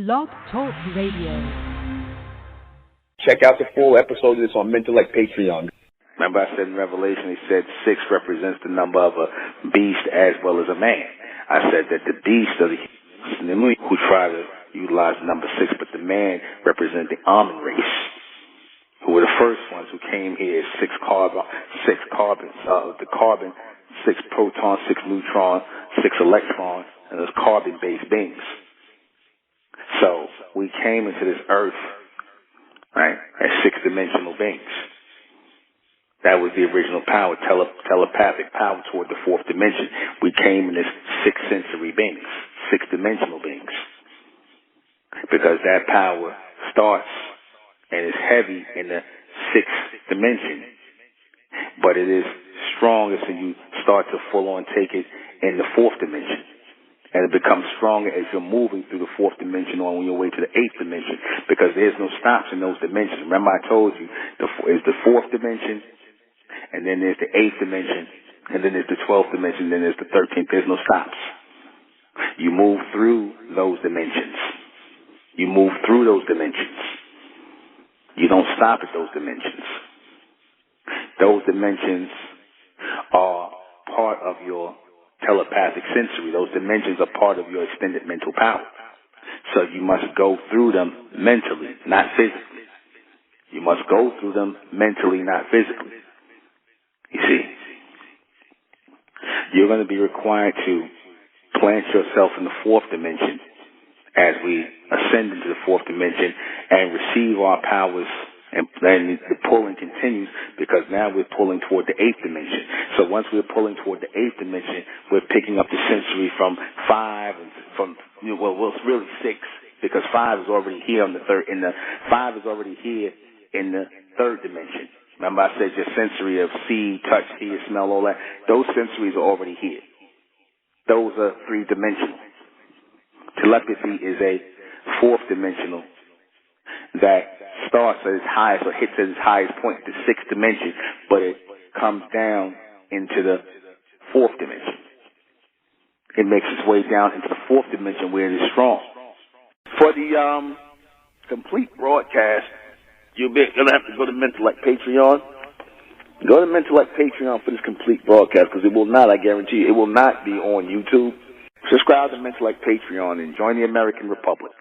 Blog Talk Radio. Check out the full episode of this on Mental Like Patreon. Remember I said in Revelation, he said 6 represents the number of a beast as well as a man. I said that the beast are the who try to utilize the number 6, but the man represent the Ahmen race, who were the first ones who came here, 6 carbons, the carbon, 6 protons, 6 neutrons, 6 electrons, and those carbon-based beings. So we came into this earth, right, as 6-dimensional beings. That was the original power, telepathic power toward the 4th dimension. We came in as 6-sensory beings, 6-dimensional beings. Because that power starts and is heavy in the 6th dimension. But it is strongest when you start to full on take it in the 4th dimension. And it becomes stronger as you're moving through the 4th dimension on your way to the 8th dimension. Because there's no stops in those dimensions. Remember I told you, is the 4th dimension, and then there's the 8th dimension, and then there's the 12th dimension, and then there's the 13th. There's no stops. You move through those dimensions. You move through those dimensions. You don't stop at those dimensions. Those dimensions are part of your telepathic sensory. Those dimensions are part of your extended mental power. So you must go through them mentally, not physically. You must go through them mentally, not physically. You see, you're going to be required to plant yourself in the 4th dimension as we ascend into the 4th dimension and receive our powers, and the pulling continues because now we're pulling toward the 8th dimension. So once we're pulling toward the 8th dimension, we're picking up the sensory from 5 and from, well, it's really 6 because 5 is already here on the 5 is already here in the 3rd dimension. Remember I said your sensory of see, touch, hear, smell, all that. Those sensories are already here. Those are 3-dimensional. Telepathy is a 4th dimensional that starts at its highest or hits at its highest point, the 6th dimension, but it comes down into the 4th dimension. It makes its way down into the 4th dimension where it is strong. For the complete broadcast, you're going to have to go to Mental Like Patreon. Go to Mental Like Patreon for this complete broadcast because it will not, I guarantee you, it will not be on YouTube. Subscribe to Mental Like Patreon and join the American Republic.